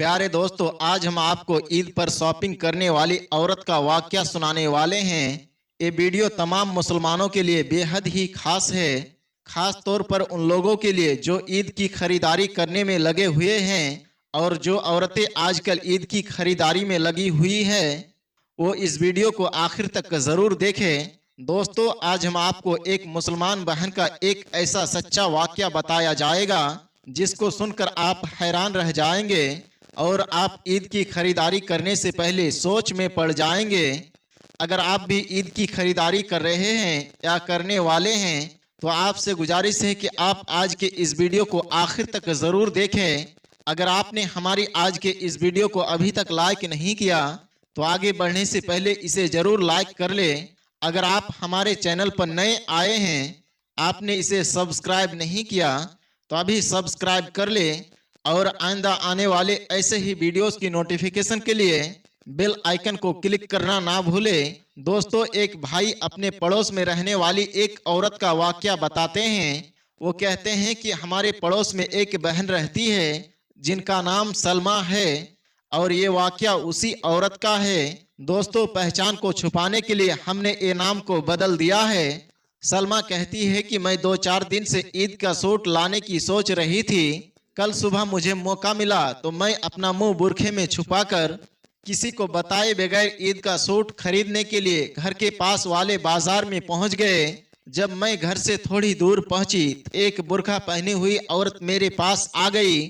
प्यारे दोस्तों, आज हम आपको ईद पर शॉपिंग करने वाली औरत का वाकया सुनाने वाले हैं। ये वीडियो तमाम मुसलमानों के लिए बेहद ही खास है, खास तौर पर उन लोगों के लिए जो ईद की खरीदारी करने में लगे हुए हैं और जो औरतें आजकल ईद की खरीदारी में लगी हुई है, वो इस वीडियो को आखिर तक ज़रूर देखें। दोस्तों, आज हम आपको एक मुसलमान बहन का एक ऐसा सच्चा वाकया बताया जाएगा जिसको सुनकर आप हैरान रह जाएंगे और आप ईद की खरीदारी करने से पहले सोच में पड़ जाएंगे। अगर आप भी ईद की खरीदारी कर रहे हैं या करने वाले हैं तो आपसे गुजारिश है कि आप आज के इस वीडियो को आखिर तक ज़रूर देखें। अगर आपने हमारी आज के इस वीडियो को अभी तक लाइक नहीं किया तो आगे बढ़ने से पहले इसे ज़रूर लाइक कर लें। अगर आप हमारे चैनल पर नए आए हैं, आपने इसे सब्सक्राइब नहीं किया तो अभी सब्सक्राइब कर लें और आइंदा आने वाले ऐसे ही वीडियोस की नोटिफिकेशन के लिए बेल आइकन को क्लिक करना ना भूलें। दोस्तों, एक भाई अपने पड़ोस में रहने वाली एक औरत का वाकया बताते हैं। वो कहते हैं कि हमारे पड़ोस में एक बहन रहती है जिनका नाम सलमा है और ये वाकया उसी औरत का है। दोस्तों, पहचान को छुपाने के लिए हमने ये नाम को बदल दिया है। सलमा कहती है कि मैं 2-4 दिन से ईद का सूट लाने की सोच रही थी। कल सुबह मुझे मौका मिला तो मैं अपना मुंह बुरखे में छुपाकर किसी को बताए बगैर ईद का सूट खरीदने के लिए घर के पास वाले बाजार में पहुंच गए। जब मैं घर से थोड़ी दूर पहुंची तो एक बुरखा पहनी हुई औरत मेरे पास आ गई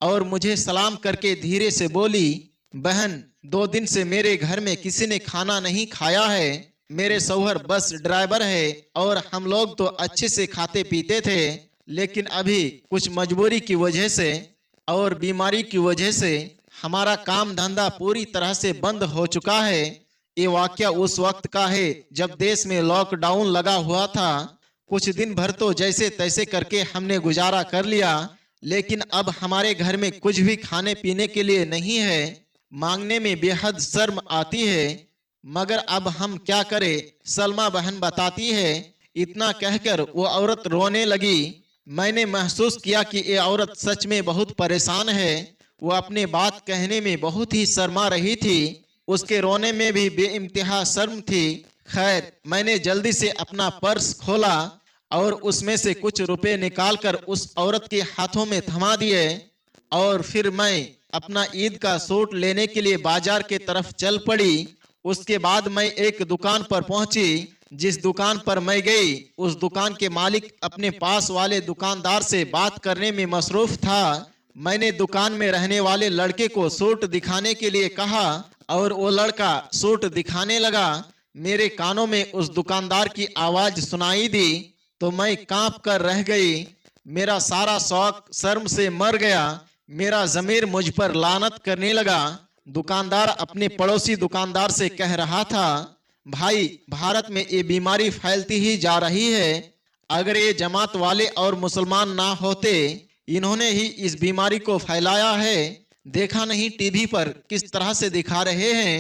और मुझे सलाम करके धीरे से बोली, बहन, 2 दिन से मेरे घर में किसी ने खाना नहीं खाया है। मेरे शौहर बस ड्राइवर है और हम लोग तो अच्छे से खाते पीते थे, लेकिन अभी कुछ मजबूरी की वजह से और बीमारी की वजह से हमारा काम धंधा पूरी तरह से बंद हो चुका है। ये वाकया उस वक्त का है जब देश में लॉकडाउन लगा हुआ था। कुछ दिन भर तो जैसे तैसे करके हमने गुजारा कर लिया, लेकिन अब हमारे घर में कुछ भी खाने पीने के लिए नहीं है। मांगने में बेहद शर्म आती है, मगर अब हम क्या करें, सलमा बहन बताती है। इतना कहकर वो औरत रोने लगी। मैंने महसूस किया कि ये औरत सच में बहुत परेशान है। वो अपने बात कहने में बहुत ही शर्मा रही थी। उसके रोने में भी बेइंतहा शर्म थी। खैर, मैंने जल्दी से अपना पर्स खोला और उसमें से कुछ रुपए निकालकर उस औरत के हाथों में थमा दिए और फिर मैं अपना ईद का सूट लेने के लिए बाजार के तरफ चल पड़ी। उसके बाद मैं एक दुकान पर पहुंची। जिस दुकान पर मैं गई, उस दुकान के मालिक अपने पास वाले दुकानदार से बात करने में मसरूफ था। मैंने दुकान में रहने वाले लड़के को सूट दिखाने के लिए कहा और वो लड़का सूट दिखाने लगा। मेरे कानों में उस दुकानदार की आवाज सुनाई दी तो मैं कांप कर रह गई। मेरा सारा शौक शर्म से मर गया। मेरा ज़मीर मुझ पर लानत करने लगा। दुकानदार अपने पड़ोसी दुकानदार से कह रहा था, भाई, भारत में ये बीमारी फैलती ही जा रही है। अगर ये जमात वाले और मुसलमान ना होते, इन्होंने ही इस बीमारी को फैलाया है। देखा नहीं टीवी पर किस तरह से दिखा रहे हैं।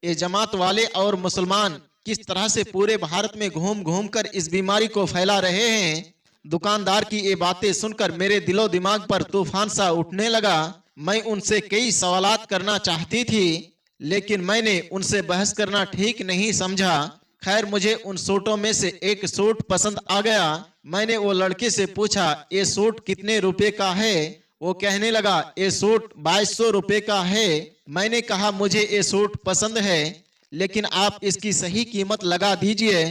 ये जमात वाले और मुसलमान किस तरह से पूरे भारत में घूम घूम कर इस बीमारी को फैला रहे हैं। दुकानदार की ये बातें सुनकर मेरे दिलो दिमाग पर तूफान सा उठने लगा। मैं उनसे कई सवालात करना चाहती थी, लेकिन मैंने उनसे बहस करना ठीक नहीं समझा। खैर, मुझे उन सूटों में से एक सूट पसंद आ गया। मैंने वो लड़के से पूछा, ये सूट कितने रुपए का है? वो कहने लगा, ये सूट 2200 रुपए का है। मैंने कहा, मुझे ये सूट पसंद है, लेकिन आप इसकी सही कीमत लगा दीजिए।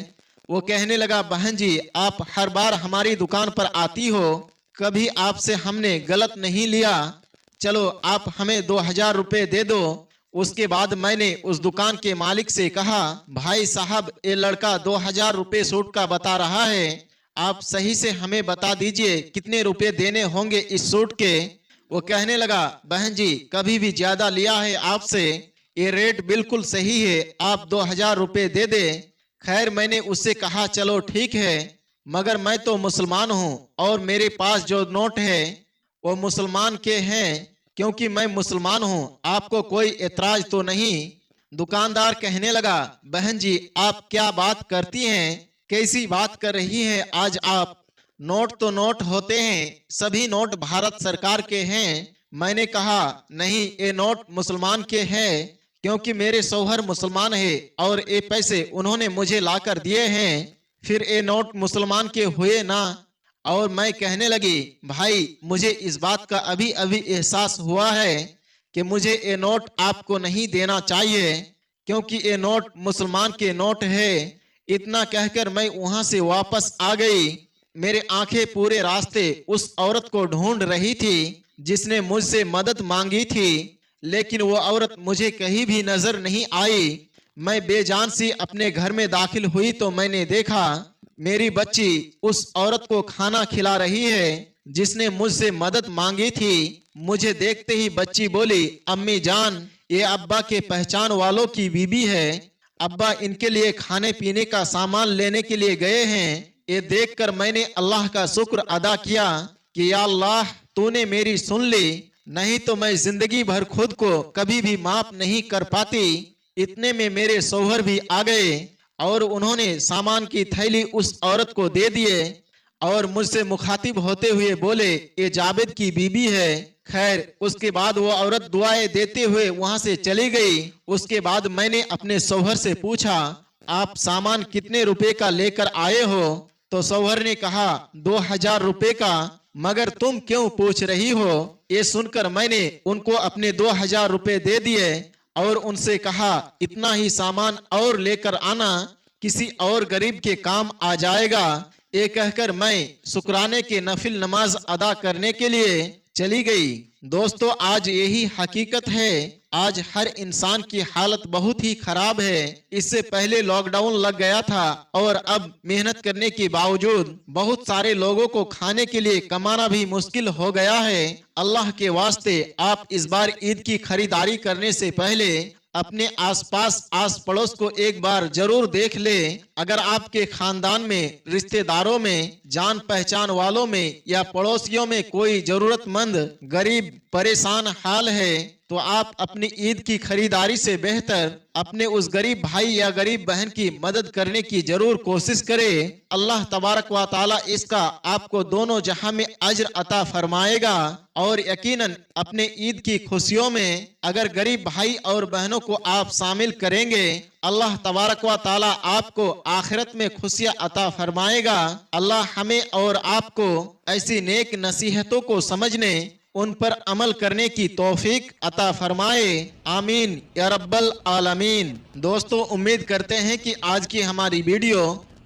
वो कहने लगा, बहन जी, आप हर बार हमारी दुकान पर आती हो, कभी आपसे हमने गलत नहीं लिया। चलो, आप हमें 2000 रुपए दे दो। उसके बाद मैंने उस दुकान के मालिक से कहा, भाई साहब, ये लड़का 2000 रुपए सूट का बता रहा है, आप सही से हमें बता दीजिए कितने रुपए देने होंगे इस सूट के। वो कहने लगा, बहन जी, कभी भी ज्यादा लिया है आपसे, ये रेट बिल्कुल सही है, आप 2000 रुपए दे दे। खैर, मैंने उससे कहा, चलो ठीक है, मगर मैं तो मुसलमान हूँ और मेरे पास जो नोट है वो मुसलमान के हैं, क्योंकि मैं मुसलमान हूँ। आपको कोई एतराज तो नहीं? दुकानदार कहने लगा, बहन जी, आप क्या बात करती हैं, कैसी बात कर रही हैं आज आप? नोट तो नोट होते हैं, सभी नोट भारत सरकार के हैं, मैंने कहा नहीं, ये नोट मुसलमान के हैं, क्योंकि मेरे शौहर मुसलमान है और ये पैसे उन्होंने मुझे लाकर दिए हैं। फिर ये नोट मुसलमान के हुए ना। और मैं कहने लगी, भाई मुझे इस बात का अभी अभी एहसास हुआ है कि मुझे ये नोट आपको नहीं देना चाहिए, क्योंकि ये नोट मुसलमान के नोट है। इतना कहकर मैं वहां से वापस आ गई। मेरे आंखें पूरे रास्ते उस औरत को ढूंढ रही थी जिसने मुझसे मदद मांगी थी, लेकिन वो औरत मुझे कहीं भी नजर नहीं आई। मैं बेजान सी अपने घर में दाखिल हुई तो मैंने देखा मेरी बच्ची उस औरत को खाना खिला रही है जिसने मुझसे मदद मांगी थी। मुझे देखते ही बच्ची बोली, अम्मी जान, ये अब्बा के पहचान वालों की बीबी है। अब्बा इनके लिए खाने पीने का सामान लेने के लिए गए हैं। ये देखकर मैंने अल्लाह का शुक्र अदा किया कि या अल्लाह, तूने मेरी सुन ली, नहीं तो मैं जिंदगी भर खुद को कभी भी माफ नहीं कर पाती। इतने में मेरे शौहर भी आ गए और उन्होंने सामान की थैली उस औरत को दे दिए और मुझसे मुखातिब होते हुए बोले, ये जावेद की बीबी है। खैर, उसके बाद वो औरत दुआएं देते हुए वहां से चली गई। उसके बाद मैंने अपने शौहर से पूछा, आप सामान कितने रुपए का लेकर आए हो? तो शौहर ने कहा, 2000 रुपए का। मगर तुम क्यों पूछ रही हो? ये सुनकर मैंने उनको अपने 2000 रुपए दे दिए और उनसे कहा, इतना ही सामान और लेकर आना, किसी और गरीब के काम आ जाएगा। ये कहकर मैं शुक्राने के नफिल नमाज अदा करने के लिए चली गई। दोस्तों, आज यही हकीकत है। आज हर इंसान की हालत बहुत ही खराब है। इससे पहले लॉकडाउन लग गया था और अब मेहनत करने के बावजूद बहुत सारे लोगों को खाने के लिए कमाना भी मुश्किल हो गया है। अल्लाह के वास्ते आप इस बार ईद की खरीदारी करने से पहले अपने आसपास आस पड़ोस को एक बार जरूर देख ले। अगर आपके खानदान में, रिश्तेदारों में, जान पहचान वालों में या पड़ोसियों में कोई जरूरतमंद, गरीब, परेशान हाल है, तो आप अपनी ईद की खरीदारी से बेहतर अपने उस गरीब भाई या गरीब बहन की मदद करने की जरूर कोशिश करें। अल्लाह तबारक व ताला इसका आपको दोनों जहां में अज्र अता फरमाएगा। और यकीनन अपने ईद की खुशियों में अगर गरीब भाई और बहनों को आप शामिल करेंगे, अल्लाह तबारक व ताला आपको आखिरत में खुशियां अता फरमाएगा। अल्लाह हमें और आपको ऐसी नेक नसीहतों को समझने, उन पर अमल करने की तौफीक अता फरमाए। आमीन या रब्बल आलमीन। दोस्तों, उम्मीद करते हैं कि आज की हमारी वीडियो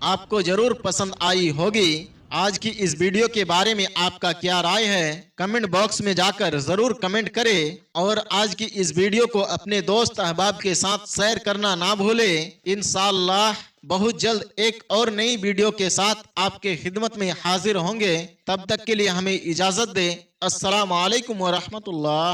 आपको जरूर पसंद आई होगी। आज की इस वीडियो के बारे में आपका क्या राय है, कमेंट बॉक्स में जाकर जरूर कमेंट करें और आज की इस वीडियो को अपने दोस्त अहबाब के साथ शेयर करना ना भूलें। इंशाअल्लाह बहुत जल्द एक और नई वीडियो के साथ आपके खिदमत में हाजिर होंगे। तब तक के लिए हमें इजाजत दें। अस्सलाम वालेकुम व रहमतुल्लाह।